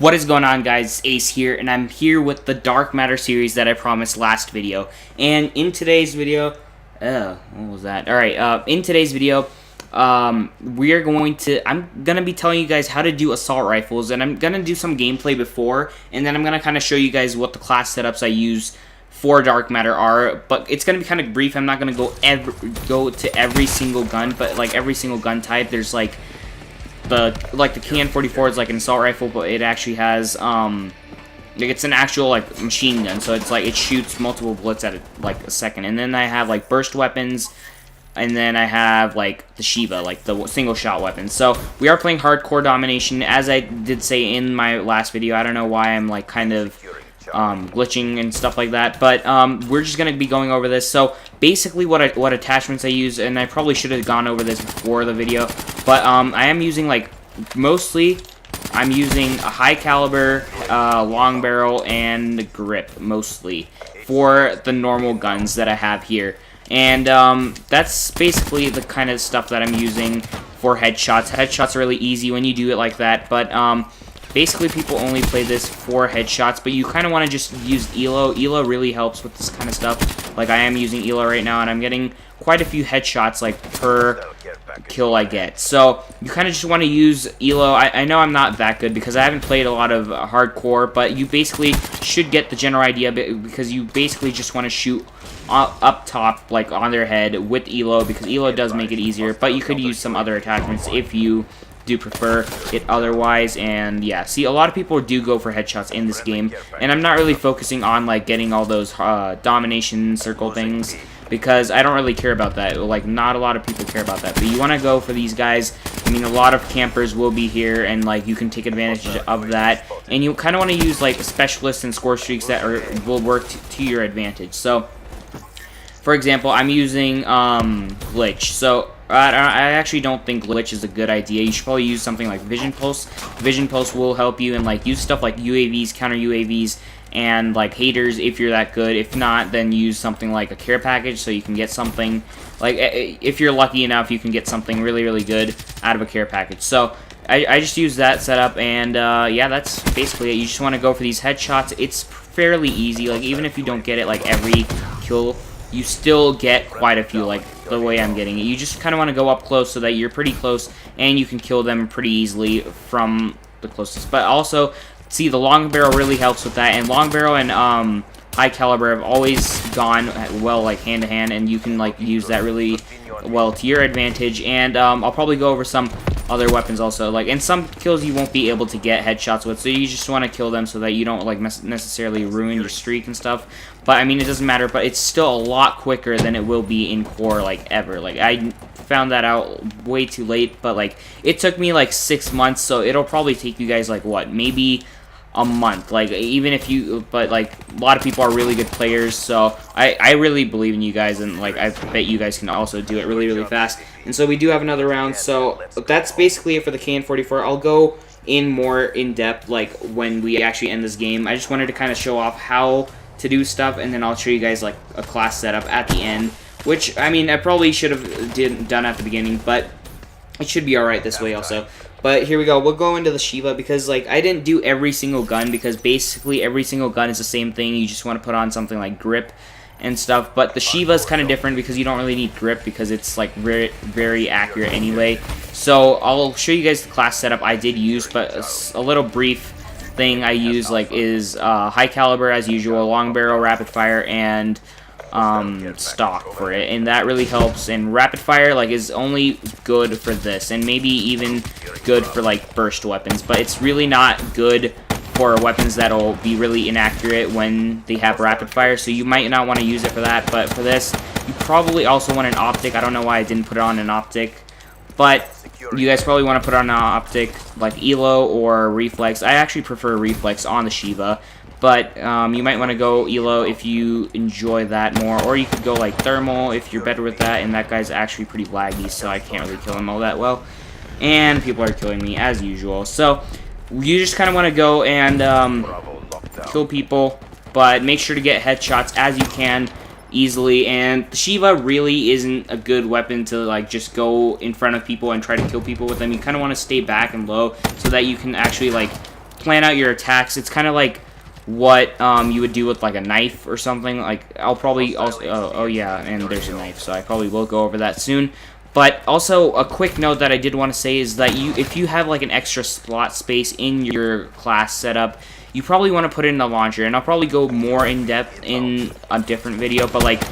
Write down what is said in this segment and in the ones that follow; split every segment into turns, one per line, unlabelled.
What is going on, guys? Ace here, and I'm here with the Dark Matter series that I promised last video. And in today's video, what was that? Alright, in today's video, I'm gonna be telling you guys how to do assault rifles, and I'm gonna do some gameplay before, and then I'm gonna kind of show you guys what the class setups I use for Dark Matter are, but it's gonna be kind of brief. I'm not gonna go to every single gun, but like every single gun type, there's like the KN-44 is like an assault rifle, but it actually has it's an actual like machine gun, so it's like it shoots multiple bullets at a second. And then I have like burst weapons, and then I have like the Shiva, like the single shot weapons. So we are playing hardcore domination, as I did say in my last video. I don't know why I'm like kind of glitching and stuff like that, but we're just gonna be going over this. So basically what attachments I use, and I probably should have gone over this before the video, but I am using like mostly I'm using a high caliber, long barrel, and grip mostly for the normal guns that I have here. And that's basically the kind of stuff that I'm using for headshots. Headshots are really easy when you do it like that, but basically people only play this for headshots, but you kind of want to just use ELO. ELO really helps with this kind of stuff. Like I am using ELO right now, and I'm getting quite a few headshots like per kill I get. So you kind of just want to use ELO. I know I'm not that good because I haven't played a lot of hardcore, but you basically should get the general idea, because you basically just want to shoot up top, like on their head with ELO, because ELO does make it easier, but you could use some other attachments if you do prefer it otherwise. And yeah, see, a lot of people do go for headshots in this game, and I'm not really focusing on like getting all those domination circle things, because I don't really care about that. Like, not a lot of people care about that, but you want to go for these guys. I mean, a lot of campers will be here, and like you can take advantage of that, and you kind of want to use like specialists and score streaks that will work to your advantage. So for example, I'm using glitch. So I actually don't think glitch is a good idea. You should probably use something like Vision Pulse. Vision Pulse will help you, and like use stuff like UAVs, counter UAVs, and like haters if you're that good. If not, then use something like a care package, so you can get something like, if you're lucky enough, you can get something really, really good out of a care package. So I just use that setup, and yeah, that's basically it. You just want to go for these headshots. It's fairly easy. Like, even if you don't get it like every kill, you still get quite a few, like the way I'm getting it. You just kind of want to go up close so that you're pretty close, and you can kill them pretty easily from the closest. But also, see, the long barrel really helps with that, and long barrel and high caliber have always gone well like hand to hand, and you can like use that really well to your advantage. And I'll probably go over some other weapons also, like, and some kills you won't be able to get headshots with, so you just want to kill them so that you don't like necessarily ruin your streak and stuff. But I mean, it doesn't matter, but it's still a lot quicker than it will be in core, like, ever. Like, I found that out way too late, but like it took me like 6 months, so it'll probably take you guys like what, maybe a month. Like, even if you, but like a lot of people are really good players, so I really believe in you guys, and like I bet you guys can also do it really, really fast. And so we do have another round, so that's basically it for the KN-44. I'll go in more in depth like when we actually end this game. I just wanted to kind of show off how to do stuff, and then I'll show you guys like a class setup at the end, which I mean I probably should have done at the beginning, but it should be alright this way also. But here we go. We'll go into the Shiva, because like I didn't do every single gun, because basically every single gun is the same thing. You just want to put on something like grip and stuff. But the Shiva is kind of different, because you don't really need grip, because it's like very, very accurate anyway. So I'll show you guys the class setup I did use, but a little brief thing I use like is high caliber as usual, long barrel, rapid fire, and stock for it, and that really helps. And rapid fire like is only good for this, and maybe even good for like burst weapons, but it's really not good for weapons that'll be really inaccurate when they have rapid fire, so you might not want to use it for that. But for this, you probably also want an optic. I don't know why I didn't put it on an optic, but you guys probably want to put on an optic like ELO or reflex. I actually prefer reflex on the Shiva, but you might want to go ELO if you enjoy that more, or you could go like thermal if you're better with that, and that guy's actually pretty laggy, so I can't really kill him all that well, and people are killing me as usual. So you just kind of want to go and kill people, but make sure to get headshots as you can easily. And the Shiva really isn't a good weapon to like just go in front of people and try to kill people with them. You kind of want to stay back and low so that you can actually like plan out your attacks. It's kind of like what you would do with like a knife or something. Like I'll probably also oh yeah, and there's a knife, so I probably will go over that soon. But also a quick note that I did want to say is that if you have like an extra slot space in your class setup, you probably want to put it in the launcher, and I'll probably go more in depth in a different video. But like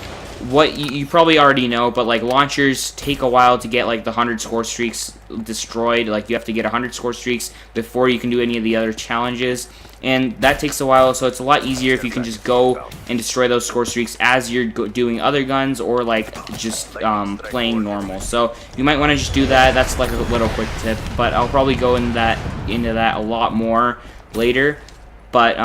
what you probably already know, but like launchers take a while to get like the 100 score streaks destroyed. Like you have to get 100 score streaks before you can do any of the other challenges, and that takes a while. So it's a lot easier if you can just go and destroy those score streaks as you're doing other guns, or like just playing normal. So you might want to just do that. That's like a little quick tip, but I'll probably go into that a lot more later. But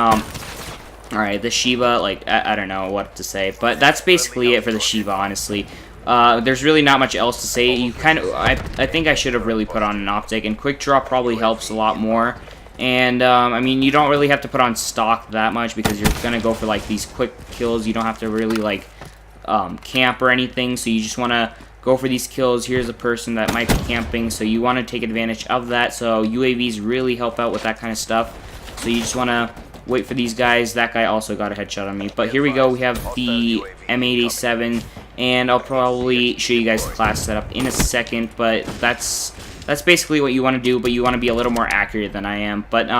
alright, the Shiva, like, I don't know what to say, but that's basically it for the Shiva, honestly. There's really not much else to say. You kind of, I think I should have really put on an optic, and quick draw probably helps a lot more. And, I mean, you don't really have to put on stock that much, because you're gonna go for, like, these quick kills. You don't have to really, like, camp or anything, so you just want to go for these kills. Here's a person that might be camping, so you want to take advantage of that. So UAVs really help out with that kind of stuff. So you just want to wait for these guys. That guy also got a headshot on me. But here we go. We have the M8A7, and I'll probably show you guys the class setup in a second. But that's basically what you want to do. But you want to be a little more accurate than I am. But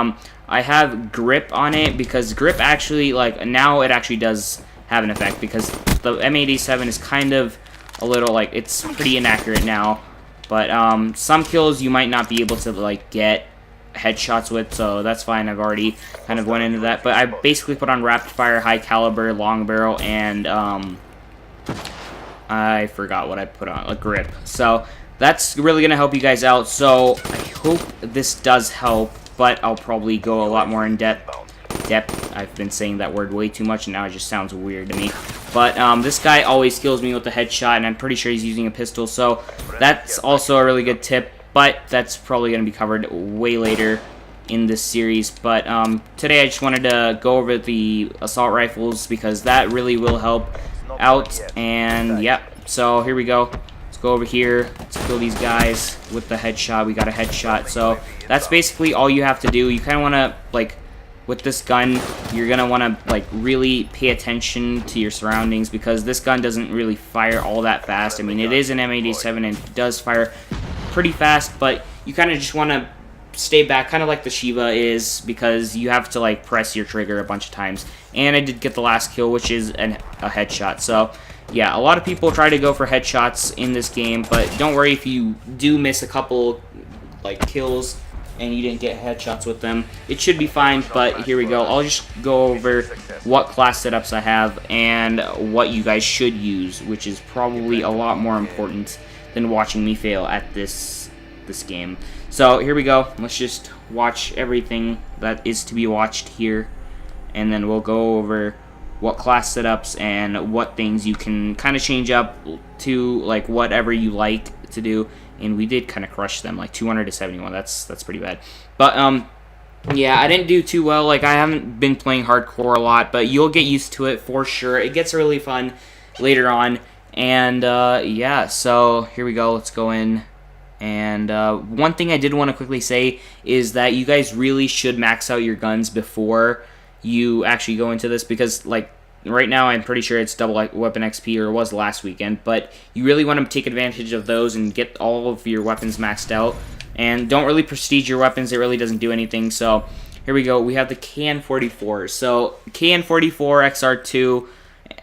I have grip on it, because grip actually, like, now it actually does have an effect, because the M8A7 is kind of a little, like, it's pretty inaccurate now. But some kills you might not be able to, like, get headshots with, so that's fine. I've already kind of went into that. But I basically put on rapid fire, high caliber, long barrel, and I forgot what I put on, a grip. So that's really gonna help you guys out. So I hope this does help, but I'll probably go a lot more in depth. I've been saying that word way too much, and now it just sounds weird to me. But this guy always kills me with a headshot, and I'm pretty sure he's using a pistol, so that's also a really good tip. But that's probably going to be covered way later in this series. But today I just wanted to go over the assault rifles, because that really will help out. And yeah, so here we go. Let's go over here. Let's kill these guys with the headshot. We got a headshot. So that's basically all you have to do. You kind of want to, like, with this gun, you're going to want to, like, really pay attention to your surroundings, because this gun doesn't really fire all that fast. I mean, it is an M87 and it does fire pretty fast, but you kind of just want to stay back, kind of like the Shiva is, because you have to, like, press your trigger a bunch of times. And I did get the last kill, which is a headshot. So yeah, a lot of people try to go for headshots in this game, but don't worry if you do miss a couple, like, kills and you didn't get headshots with them. It should be fine. But here we go. I'll just go over what class setups I have and what you guys should use, which is probably a lot more important than watching me fail at this game. So here we go. Let's just watch everything that is to be watched here, and then we'll go over what class setups and what things you can kind of change up to, like, whatever you like to do. And we did kind of crush them, like 200 to 71. That's pretty bad. But yeah, I didn't do too well. Like, I haven't been playing hardcore a lot, but you'll get used to it for sure. It gets really fun later on. And yeah, so here we go. Let's go in. And one thing I did want to quickly say is that you guys really should max out your guns before you actually go into this, because, like, right now I'm pretty sure it's double weapon XP, or it was last weekend, but you really want to take advantage of those and get all of your weapons maxed out. And don't really prestige your weapons. It really doesn't do anything. So here we go. We have the KN-44. So KN-44, XR2,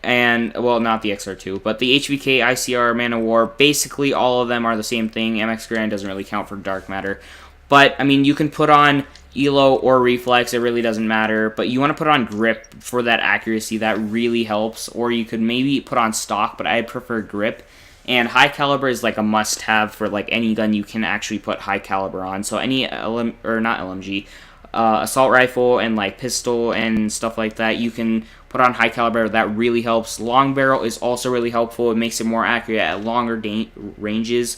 and, well, not the XR2, but the HVK, ICR, Man of War. Basically all of them are the same thing. MX Grand doesn't really count for dark matter, but I mean, you can put on ELO or reflex, it really doesn't matter, but you want to put on grip for that accuracy. That really helps. Or you could maybe put on stock, but I prefer grip. And high caliber is like a must-have for, like, any gun you can actually put high caliber on. So any assault rifle and, like, pistol and stuff like that, you can put on high caliber. That really helps. Long barrel is also really helpful. It makes it more accurate at longer ranges,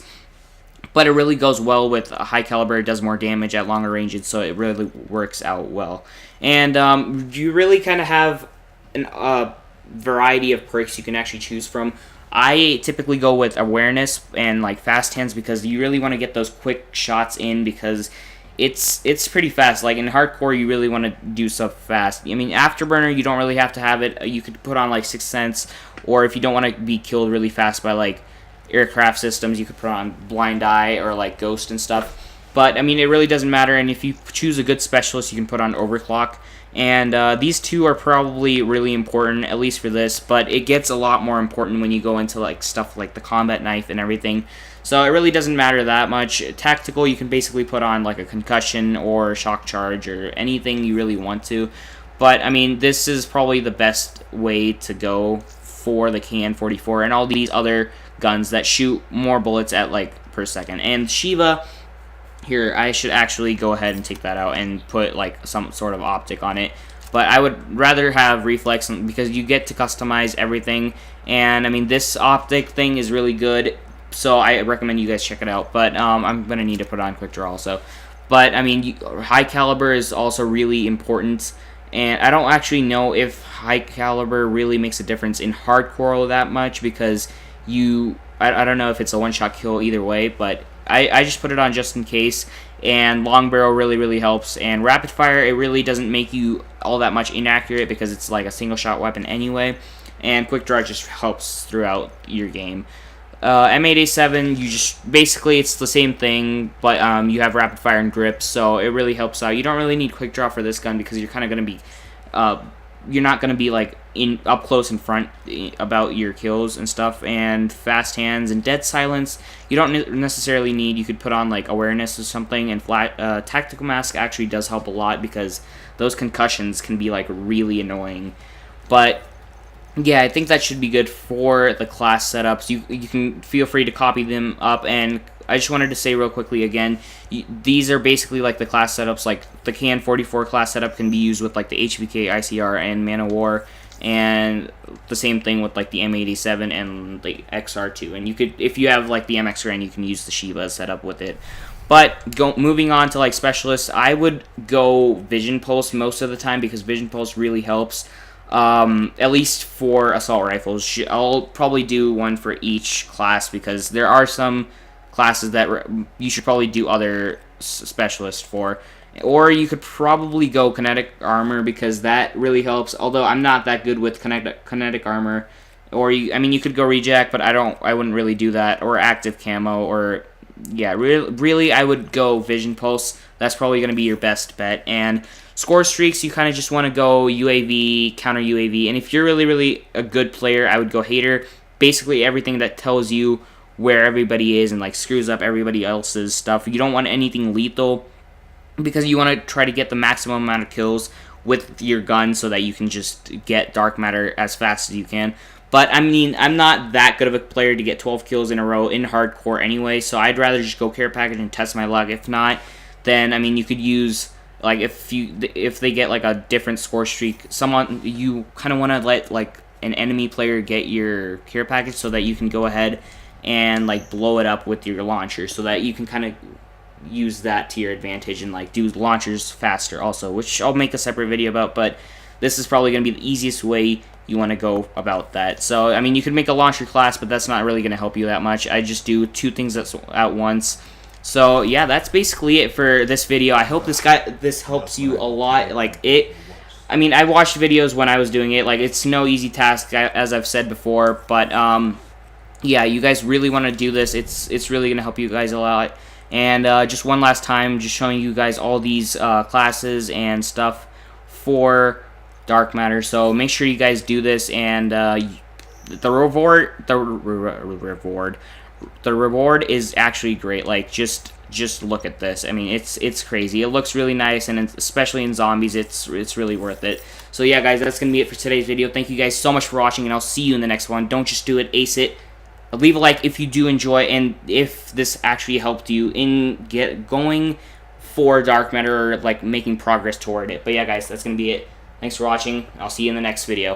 but it really goes well with a high caliber. It does more damage at longer ranges, so it really works out well. And you really kind of have a variety of perks you can actually choose from. I typically go with awareness and, like, fast hands, because you really want to get those quick shots in, because it's pretty fast. Like in hardcore, you really want to do stuff fast. I mean, Afterburner, you don't really have to have it. You could put on like Sixth Sense, or if you don't want to be killed really fast by like aircraft systems, you could put on Blind Eye or like Ghost and stuff. But I mean, it really doesn't matter. And if you choose a good specialist, you can put on Overclock. And these two are probably really important, at least for this. But it gets a lot more important when you go into like stuff like the combat knife and everything. So it really doesn't matter that much. Tactical, you can basically put on like a concussion or shock charge or anything you really want to. But I mean, this is probably the best way to go for the KN-44 and all these other guns that shoot more bullets at like per second. And Shiva, here, I should actually go ahead and take that out and put like some sort of optic on it. But I would rather have reflex because you get to customize everything. And I mean, this optic thing is really good. So I recommend you guys check it out. But I'm going to need to put on quick draw also. But I mean, high caliber is also really important. And I don't actually know if high caliber really makes a difference in hardcore that much. Because I don't know if it's a one-shot kill either way. But I just put it on just in case. And long barrel really helps. And rapid fire, it really doesn't make you all that much inaccurate. Because it's like a single shot weapon anyway. And quick draw just helps throughout your game. M8A7, you just basically it's the same thing, but you have rapid fire and grip, so it really helps out. You don't really need quick draw for this gun because you're kind of going to be, you're not going to be like up close in front about your kills and stuff. And fast hands and dead silence, you don't necessarily need. You could put on like awareness or something. And tactical mask actually does help a lot because those concussions can be like really annoying, but. Yeah, I think that should be good for the class setups. You can feel free to copy them up, and I just wanted to say real quickly again, these are basically like the class setups. Like the KN-44 class setup can be used with like the HVK, ICR, and Man of War, and the same thing with like the M87 and the XR2. And you could, if you have like the MX Grand, you can use the Shiva setup with it. But moving on to like specialists, I would go Vision Pulse most of the time because Vision Pulse really helps. At least for assault rifles. I'll probably do one for each class because there are some classes that you should probably do other specialists for. Or you could probably go kinetic armor because that really helps. Although I'm not that good with kinetic armor. Or I mean, you could go reject, but I wouldn't really do that. Or active camo. Or yeah, really, I would go Vision Pulse. That's probably going to be your best bet. And score streaks, you kind of just want to go UAV, counter UAV. And if you're really a good player, I would go Hater. Basically everything that tells you where everybody is and like screws up everybody else's stuff. You don't want anything lethal because you want to try to get the maximum amount of kills with your gun so that you can just get dark matter as fast as you can. But I mean, I'm not that good of a player to get 12 kills in a row in hardcore anyway, so I'd rather just go care package and test my luck. If not, then I mean, you could use like if they get like a different score streak, you kind of want to let like an enemy player get your care package so that you can go ahead and like blow it up with your launcher so that you can kind of use that to your advantage and like do launchers faster also, which I'll make a separate video about, but this is probably going to be the easiest way you want to go about that. So I mean, you could make a launcher class, but that's not really going to help you that much. I just do two things at once. So yeah, that's basically it for this video. I hope this helps you a lot. Like I mean, I watched videos when I was doing it. Like, it's no easy task, as I've said before. But yeah, you guys really want to do this. It's really gonna help you guys a lot. And just one last time, just showing you guys all these classes and stuff for dark matter. So make sure you guys do this. And the reward is actually great. Like, just look at this. I mean, it's crazy. It looks really nice, and especially in zombies, it's really worth it. So yeah, guys, that's gonna be it for today's video. Thank you guys so much for watching, and I'll see you in the next one. Don't just do it, ace it. Leave a like if you do enjoy, and if this actually helped you in going for dark matter or like making progress toward it. But yeah, guys, that's gonna be it. Thanks for watching. I'll see you in the next video.